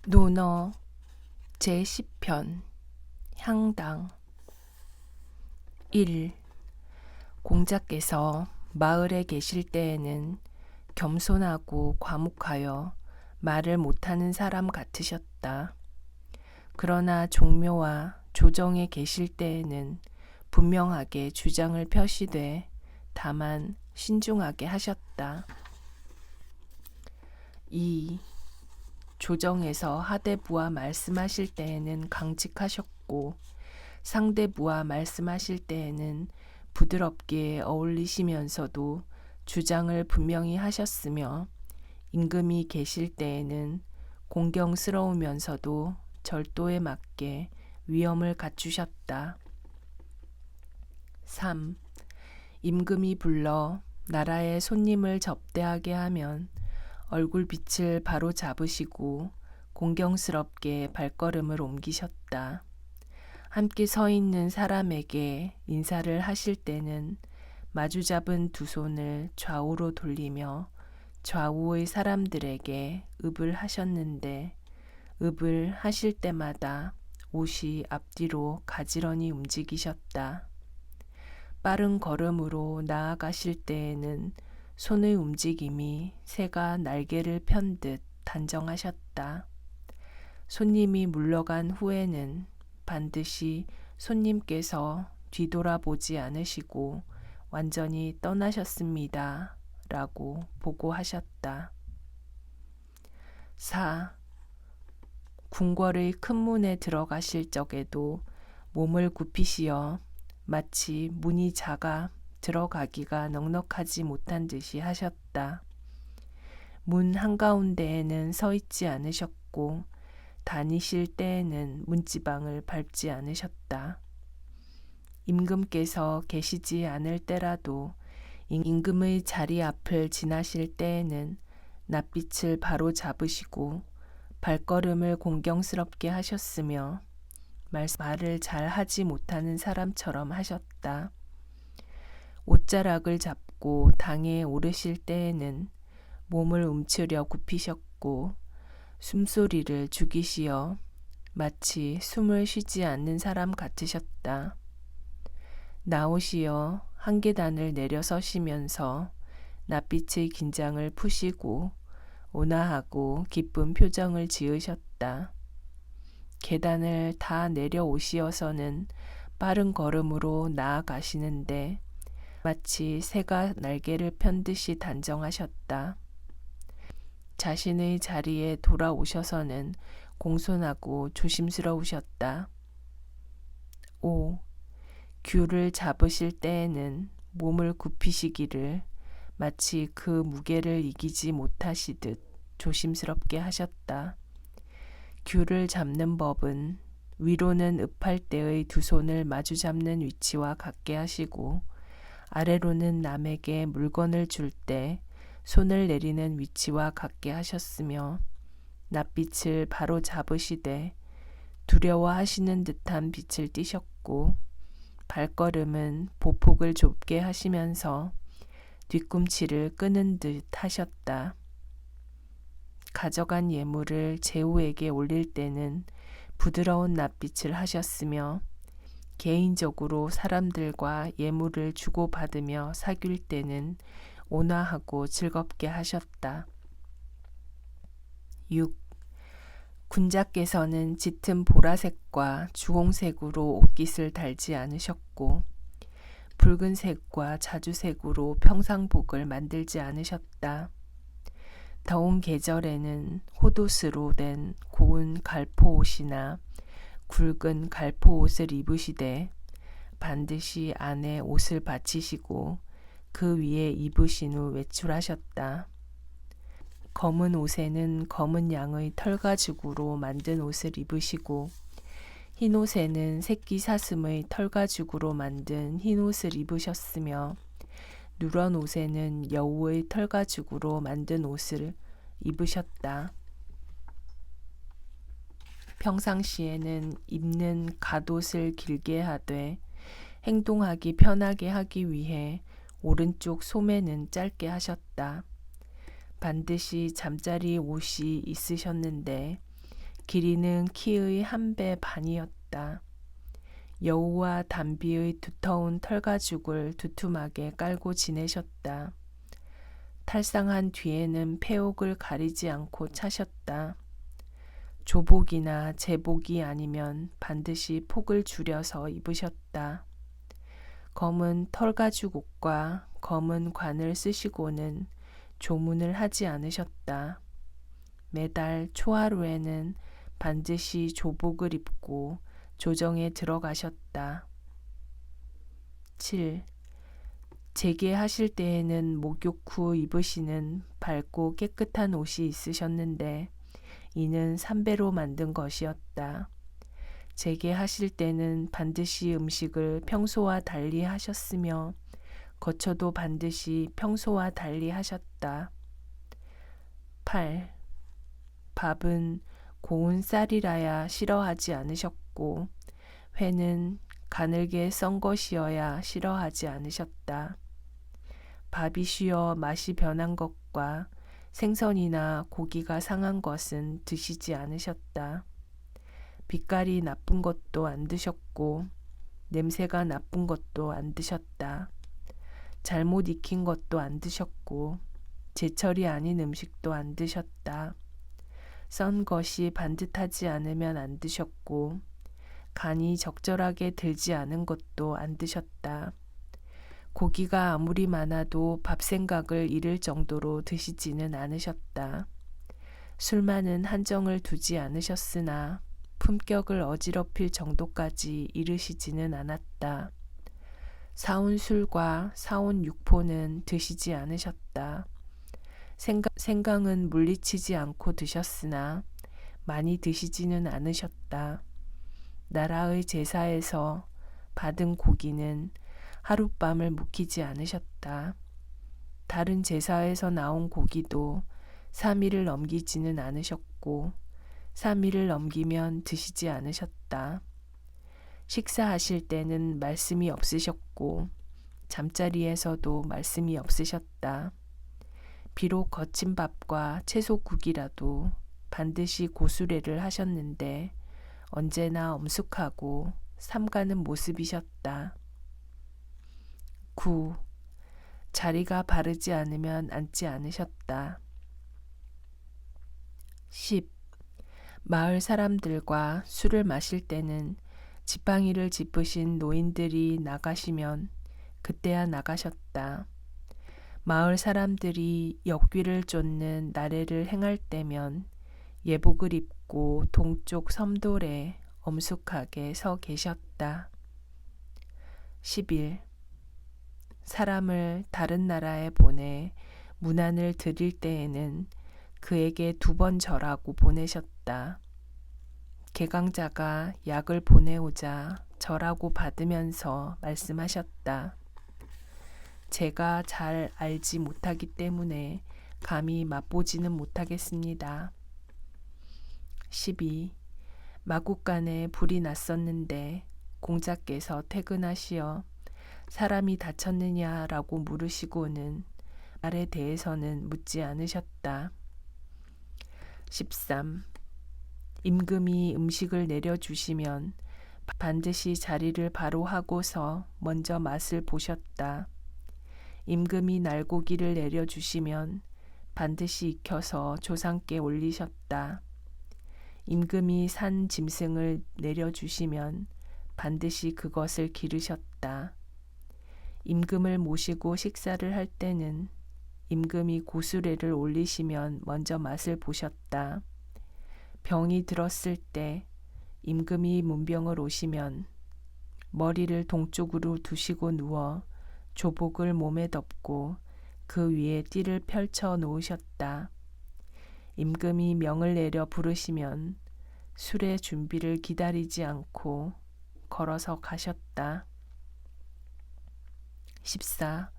논어 제10편 향당 1. 공자께서 마을에 계실 때에는 겸손하고 과묵하여 말을 못하는 사람 같으셨다. 그러나 종묘와 조정에 계실 때에는 분명하게 주장을 펴시되 다만 신중하게 하셨다. 2. 조정에서 하대부와 말씀하실 때에는 강직하셨고 상대부와 말씀하실 때에는 부드럽게 어울리시면서도 주장을 분명히 하셨으며 임금이 계실 때에는 공경스러우면서도 절도에 맞게 위엄을 갖추셨다. 3. 임금이 불러 나라의 손님을 접대하게 하면 얼굴빛을 바로 잡으시고 공경스럽게 발걸음을 옮기셨다. 함께 서 있는 사람에게 인사를 하실 때는 마주 잡은 두 손을 좌우로 돌리며 좌우의 사람들에게 읍을 하셨는데 읍을 하실 때마다 옷이 앞뒤로 가지런히 움직이셨다. 빠른 걸음으로 나아가실 때에는 손의 움직임이 새가 날개를 편 듯 단정하셨다. 손님이 물러간 후에는 반드시 손님께서 뒤돌아보지 않으시고 완전히 떠나셨습니다. 라고 보고하셨다. 4. 궁궐의 큰 문에 들어가실 적에도 몸을 굽히시어 마치 문이 작아 들어가기가 넉넉하지 못한 듯이 하셨다. 문 한가운데에는 서 있지 않으셨고 다니실 때에는 문지방을 밟지 않으셨다. 임금께서 계시지 않을 때라도 임금의 자리 앞을 지나실 때에는 낯빛을 바로 잡으시고 발걸음을 공경스럽게 하셨으며 말을 잘 하지 못하는 사람처럼 하셨다. 옷자락을 잡고 당에 오르실 때에는 몸을 움츠려 굽히셨고 숨소리를 죽이시어 마치 숨을 쉬지 않는 사람 같으셨다. 나오시어 한 계단을 내려서시면서 낯빛의 긴장을 푸시고 온화하고 기쁜 표정을 지으셨다. 계단을 다 내려오시어서는 빠른 걸음으로 나아가시는데 마치 새가 날개를 편 듯이 단정하셨다. 자신의 자리에 돌아오셔서는 공손하고 조심스러우셨다. 5. 귤을 잡으실 때에는 몸을 굽히시기를 마치 그 무게를 이기지 못하시듯 조심스럽게 하셨다. 귤을 잡는 법은 위로는 읍할 때의 두 손을 마주 잡는 위치와 같게 하시고 아래로는 남에게 물건을 줄 때 손을 내리는 위치와 같게 하셨으며 낯빛을 바로 잡으시되 두려워하시는 듯한 빛을 띠셨고 발걸음은 보폭을 좁게 하시면서 뒤꿈치를 끄는 듯 하셨다. 가져간 예물을 제후에게 올릴 때는 부드러운 낯빛을 하셨으며 개인적으로 사람들과 예물을 주고받으며 사귈 때는 온화하고 즐겁게 하셨다. 6. 군자께서는 짙은 보라색과 주홍색으로 옷깃을 달지 않으셨고 붉은색과 자주색으로 평상복을 만들지 않으셨다. 더운 계절에는 호두스로 된 고운 갈포옷이나 굵은 갈포옷을 입으시되 반드시 안에 옷을 받치시고 그 위에 입으신 후 외출하셨다. 검은 옷에는 검은 양의 털가죽으로 만든 옷을 입으시고 흰 옷에는 새끼 사슴의 털가죽으로 만든 흰 옷을 입으셨으며 누런 옷에는 여우의 털가죽으로 만든 옷을 입으셨다. 평상시에는 입는 갓옷을 길게 하되 행동하기 편하게 하기 위해 오른쪽 소매는 짧게 하셨다. 반드시 잠자리 옷이 있으셨는데 길이는 키의 1배 반이었다. 여우와 담비의 두터운 털가죽을 두툼하게 깔고 지내셨다. 탈상한 뒤에는 폐옥을 가리지 않고 차셨다. 조복이나 제복이 아니면 반드시 폭을 줄여서 입으셨다. 검은 털가죽 옷과 검은 관을 쓰시고는 조문을 하지 않으셨다. 매달 초하루에는 반드시 조복을 입고 조정에 들어가셨다. 7. 재개하실 때에는 목욕 후 입으시는 밝고 깨끗한 옷이 있으셨는데 이는 삼배로 만든 것이었다. 재개하실 때는 반드시 음식을 평소와 달리 하셨으며 거처도 반드시 평소와 달리 하셨다. 8. 밥은 고운 쌀이라야 싫어하지 않으셨고 회는 가늘게 썬 것이어야 싫어하지 않으셨다. 밥이 쉬어 맛이 변한 것과 생선이나 고기가 상한 것은 드시지 않으셨다. 빛깔이 나쁜 것도 안 드셨고 냄새가 나쁜 것도 안 드셨다. 잘못 익힌 것도 안 드셨고 제철이 아닌 음식도 안 드셨다. 썬 것이 반듯하지 않으면 안 드셨고 간이 적절하게 들지 않은 것도 안 드셨다. 고기가 아무리 많아도 밥 생각을 잃을 정도로 드시지는 않으셨다. 술만은 한정을 두지 않으셨으나 품격을 어지럽힐 정도까지 이르시지는 않았다. 사온 술과 사온 육포는 드시지 않으셨다. 생강은 물리치지 않고 드셨으나 많이 드시지는 않으셨다. 나라의 제사에서 받은 고기는 하룻밤을 묵히지 않으셨다. 다른 제사에서 나온 고기도 3일을 넘기지는 않으셨고 3일을 넘기면 드시지 않으셨다. 식사하실 때는 말씀이 없으셨고 잠자리에서도 말씀이 없으셨다. 비록 거친 밥과 채소국이라도 반드시 고수례를 하셨는데 언제나 엄숙하고 삼가는 모습이셨다. 9. 자리가 바르지 않으면 앉지 않으셨다. 10. 마을 사람들과 술을 마실 때는 지팡이를 짚으신 노인들이 나가시면 그때야 나가셨다. 마을 사람들이 역귀를 쫓는 나래를 행할 때면 예복을 입고 동쪽 섬돌에 엄숙하게 서 계셨다. 11. 사람을 다른 나라에 보내 문안을 드릴 때에는 그에게 2번 절하고 보내셨다. 개강자가 약을 보내오자 절하고 받으면서 말씀하셨다. 제가 잘 알지 못하기 때문에 감히 맛보지는 못하겠습니다. 12. 마국간에 불이 났었는데 공자께서 퇴근하시어 사람이 다쳤느냐라고 물으시고는 말에 대해서는 묻지 않으셨다. 13. 임금이 음식을 내려주시면 반드시 자리를 바로 하고서 먼저 맛을 보셨다. 임금이 날고기를 내려주시면 반드시 익혀서 조상께 올리셨다. 임금이 산 짐승을 내려주시면 반드시 그것을 기르셨다. 임금을 모시고 식사를 할 때는 임금이 고수례를 올리시면 먼저 맛을 보셨다. 병이 들었을 때 임금이 문병을 오시면 머리를 동쪽으로 두시고 누워 조복을 몸에 덮고 그 위에 띠를 펼쳐 놓으셨다. 임금이 명을 내려 부르시면 술의 준비를 기다리지 않고 걸어서 가셨다. 14.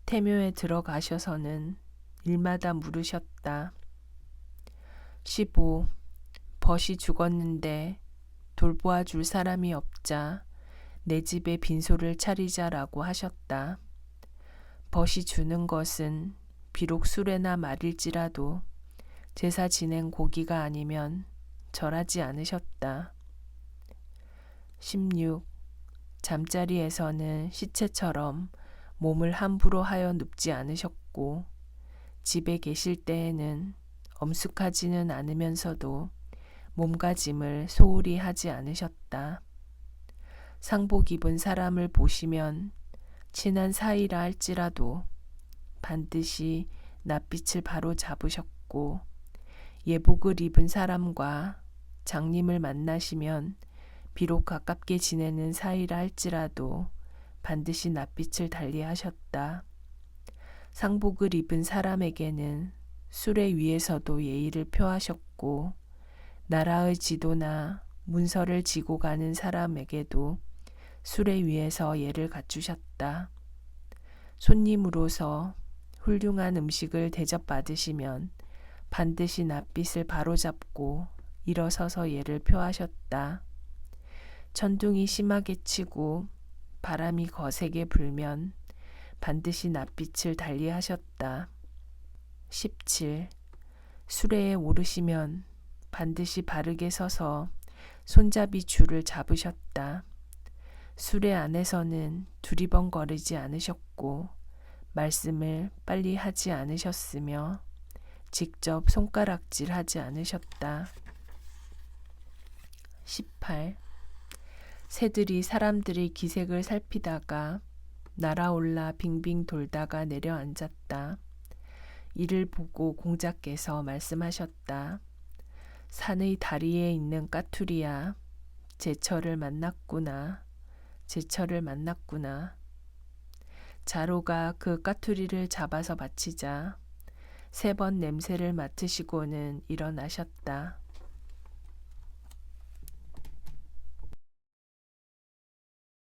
태묘에 들어가셔서는 일마다 물으셨다. 15. 벗이 죽었는데 돌보아 줄 사람이 없자 내 집에 빈소를 차리자라고 하셨다. 벗이 주는 것은 비록 수레나 말일지라도 제사 지낸 고기가 아니면 절하지 않으셨다. 16. 잠자리에서는 시체처럼 몸을 함부로 하여 눕지 않으셨고 집에 계실 때에는 엄숙하지는 않으면서도 몸가짐을 소홀히 하지 않으셨다. 상복 입은 사람을 보시면 친한 사이라 할지라도 반드시 낯빛을 바로 잡으셨고 예복을 입은 사람과 장님을 만나시면 비록 가깝게 지내는 사이라 할지라도 반드시 낯빛을 달리하셨다. 상복을 입은 사람에게는 수레 위에서도 예의를 표하셨고 나라의 지도나 문서를 지고 가는 사람에게도 수레 위에서 예를 갖추셨다. 손님으로서 훌륭한 음식을 대접받으시면 반드시 낯빛을 바로잡고 일어서서 예를 표하셨다. 천둥이 심하게 치고 바람이 거세게 불면 반드시 낯빛을 달리하셨다. 17. 수레에 오르시면 반드시 바르게 서서 손잡이 줄을 잡으셨다. 수레 안에서는 두리번거리지 않으셨고 말씀을 빨리 하지 않으셨으며 직접 손가락질하지 않으셨다. 18. 새들이 사람들의 기색을 살피다가 날아올라 빙빙 돌다가 내려앉았다. 이를 보고 공자께서 말씀하셨다. 산의 다리에 있는 까투리야, 제철을 만났구나. 제철을 만났구나. 자로가 그 까투리를 잡아서 바치자 3번 냄새를 맡으시고는 일어나셨다.